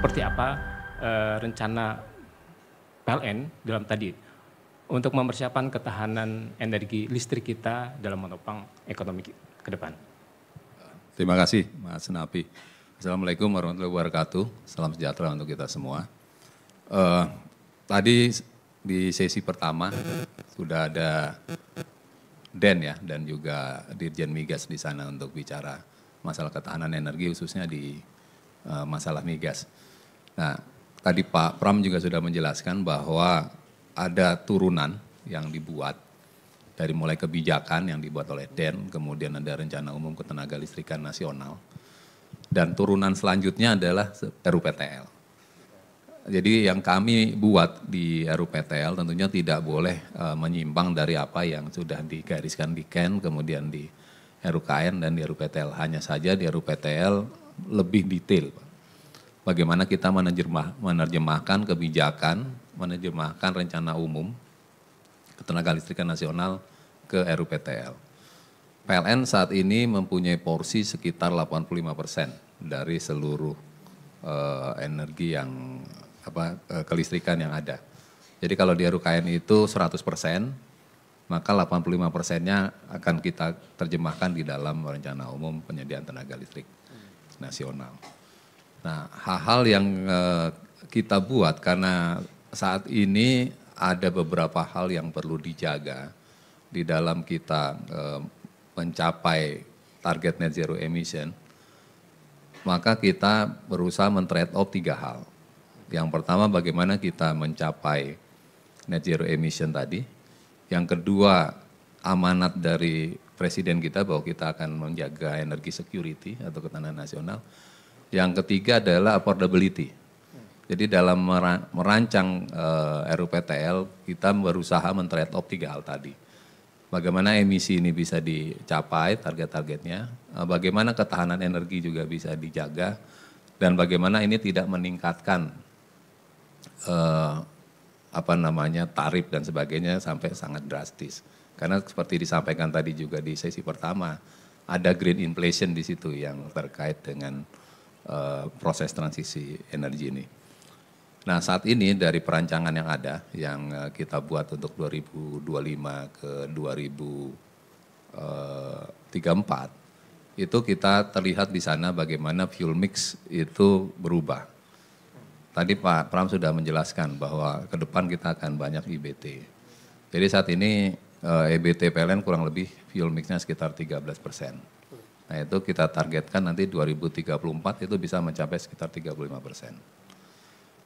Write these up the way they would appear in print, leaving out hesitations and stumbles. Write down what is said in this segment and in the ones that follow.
seperti apa rencana PLN dalam tadi untuk mempersiapkan ketahanan energi listrik kita dalam menopang ekonomi ke depan. Terima kasih Mas Napi. Assalamualaikum warahmatullahi wabarakatuh. Salam sejahtera untuk kita semua. Tadi di sesi pertama sudah ada Den ya dan juga Dirjen Migas di sana untuk bicara masalah ketahanan energi khususnya di masalah migas. Nah, tadi Pak Pram juga sudah menjelaskan bahwa ada turunan yang dibuat dari mulai kebijakan yang dibuat oleh Den, kemudian ada rencana umum ketenaga listrikan nasional, dan turunan selanjutnya adalah RUPTL. Jadi yang kami buat di RUPTL tentunya tidak boleh menyimpang dari apa yang sudah digariskan di KEN, kemudian di RUKN dan di RUPTL. Hanya saja di RUPTL lebih detail, Pak. Bagaimana kita menerjemahkan kebijakan, menerjemahkan rencana umum ketenaga listrikan nasional ke RUPTL. PLN saat ini mempunyai porsi sekitar 85% dari seluruh energi yang kelistrikan yang ada. Jadi kalau di RUKN itu 100%, maka 85%-nya akan kita terjemahkan di dalam rencana umum penyediaan tenaga listrik nasional. Nah, hal-hal yang kita buat karena saat ini ada beberapa hal yang perlu dijaga di dalam kita mencapai target net zero emission, maka kita berusaha men-trade off 3 hal. Yang pertama bagaimana kita mencapai net zero emission tadi. Yang kedua amanat dari Presiden kita bahwa kita akan menjaga energi security atau ketahanan nasional. Yang ketiga adalah affordability. Jadi dalam merancang RUPTL kita berusaha men-trade off 3 hal tadi. Bagaimana emisi ini bisa dicapai target-targetnya, bagaimana ketahanan energi juga bisa dijaga, dan bagaimana ini tidak meningkatkan tarif dan sebagainya sampai sangat drastis. Karena seperti disampaikan tadi juga di sesi pertama, ada green inflation di situ yang terkait dengan proses transisi energi ini. Nah saat ini dari perancangan yang ada, yang kita buat untuk 2025 ke 2034, itu kita terlihat di sana bagaimana fuel mix itu berubah. Tadi Pak Pram sudah menjelaskan bahwa ke depan kita akan banyak IBT. Jadi saat ini EBT PLN kurang lebih fuel mixnya sekitar 13%. Nah itu kita targetkan nanti 2034 itu bisa mencapai sekitar 35%.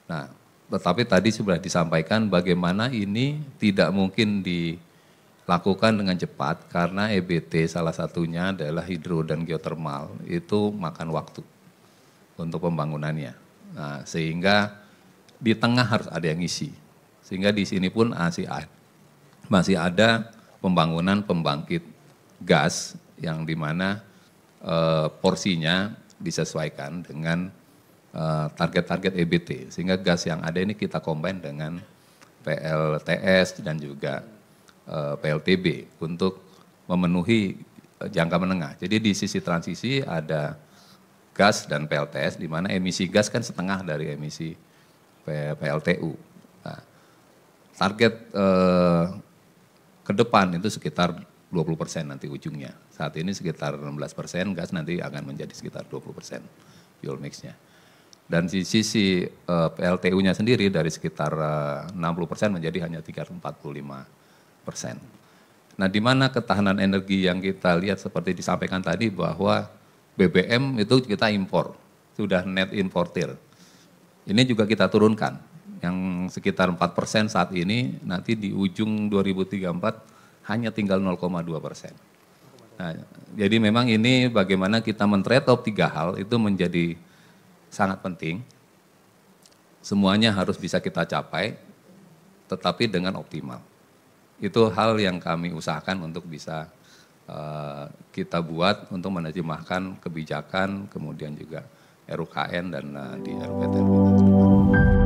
Nah, tetapi tadi sudah disampaikan bagaimana ini tidak mungkin dilakukan dengan cepat karena EBT salah satunya adalah hidro dan geothermal itu makan waktu untuk pembangunannya. Nah, sehingga di tengah harus ada yang ngisi. Sehingga di sini pun masih ada pembangunan pembangkit gas yang dimana porsinya disesuaikan dengan target-target EBT, sehingga gas yang ada ini kita combine dengan PLTS dan juga PLTB untuk memenuhi jangka menengah. Jadi di sisi transisi ada gas dan PLTS, di mana emisi gas kan setengah dari emisi PLTU. Nah, target ke depan itu sekitar 20% nanti ujungnya. Saat ini sekitar 16%, gas nanti akan menjadi sekitar 20% fuel mix-nya. Dan di sisi PLTU-nya sendiri dari sekitar 60% menjadi hanya 45%. Nah di mana ketahanan energi yang kita lihat seperti disampaikan tadi bahwa BBM itu kita impor, sudah net importer. Ini juga kita turunkan, yang sekitar 4% saat ini nanti di ujung 2034 hanya tinggal 0,2%. Nah, jadi memang ini bagaimana kita men-trade off 3 hal itu menjadi sangat penting, semuanya harus bisa kita capai, tetapi dengan optimal. Itu hal yang kami usahakan untuk bisa kita buat untuk menerjemahkan kebijakan, kemudian juga RUKN dan di RUPTL.